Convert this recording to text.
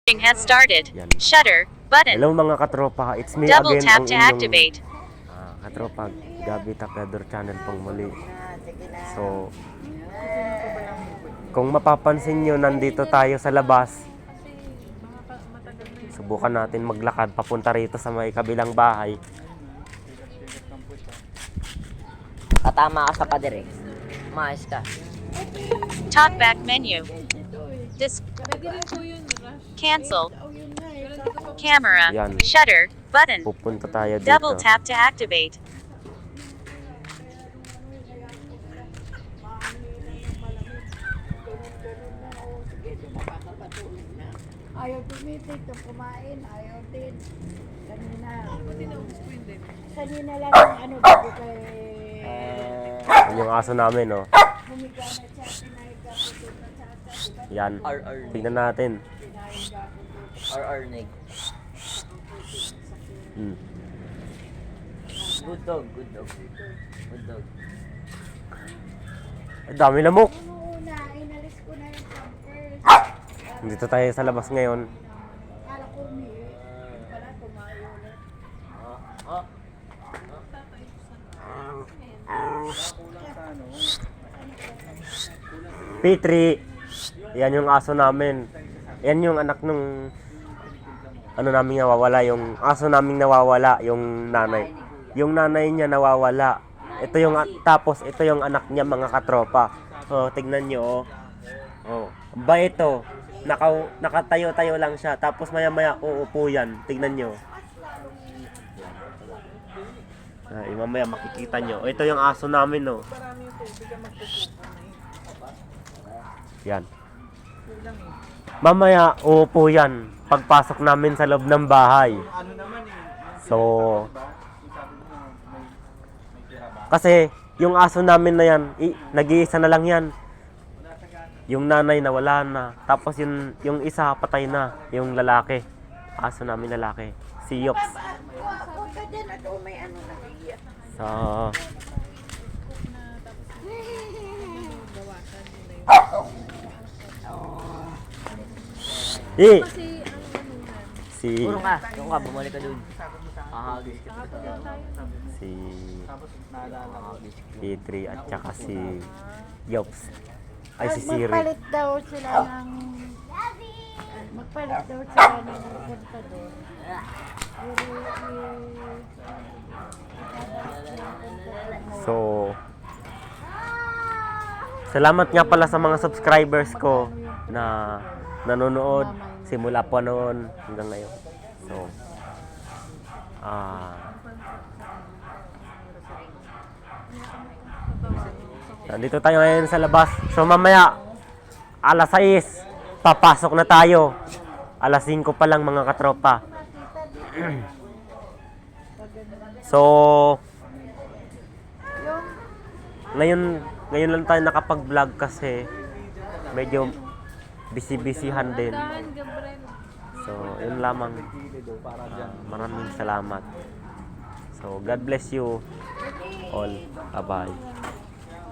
Has started. Yan. Shutter button. Hello mga katropa, it's me Double again, tap ang to inyong activate. katropa, Gabi Taplador Channel pong muli. So, kung mapapansin nyo, nandito tayo sa labas. Subukan natin maglakad papunta rito sa may kabilang bahay. Katama ka sa pader eh. Maayos ka. Talkback menu. Cancel. Camera. Yan. Shutter button. Pupunta tayo dito. Double tap to activate. Ayaw tumitig, to kumain, ayaw din. Kanina. Kanina lang yung ano bago kay Yan yung aso namin, oh. humiga na siya, pinahiga ko doon na sa asa, diba? Yan. RR. Tignan natin. Pinahiga ko doon. RR Neg. Hmm. Good dog, good dog. Good dog. Ay, dami lamok. Ano una, inalis ko na yung pampers. Dito tayo sa labas ngayon. Kala ko umihi. Yung pala, tumayo ulit. P3. Yan yung aso namin. Yan yung anak nung ano namin nawawala, yung aso naming nawawala, yung nanay. Yung nanay niya nawawala. Ito yung tapos ito yung anak niya, mga katropa. Oh, tignan niyo, oh. Oh, ba ito? Nakatayo-tayo lang siya. Tapos maya-maya uupo yan. Tignan niyo. Ay, mamaya makikita niyo. Oh, ito yung aso namin, oh. Yan. Mamaya uupo yan pagpasok namin sa loob ng bahay. So, kasi yung aso namin na yan, nag-iisa na lang yan. Yung nanay na wala na. Tapos yung isa patay na, yung lalaki. Aso namin lalaki. Si Yops. Ako ka dyan, at may ano nahiya. So, si Puro ka. Doon ka, bumalik ka doon. Ahagis ka. si P3 at saka si Yops. Ay, si Siri. Magpalit daw sila ng... Magpalit daw sila ng kontador. So, salamat nga pala sa mga subscribers ko na nanonood simula pa noon hanggang ngayon. So, nandito tayo ngayon sa labas. So, mamaya, alas 6, papasok na tayo. Alas 5 pa lang, mga katropa. So, ngayon lang tayo nakapag-vlog kasi medyo busy-busyhan din. So, yun lamang. Maraming salamat. So, God bless you all. Bye-bye.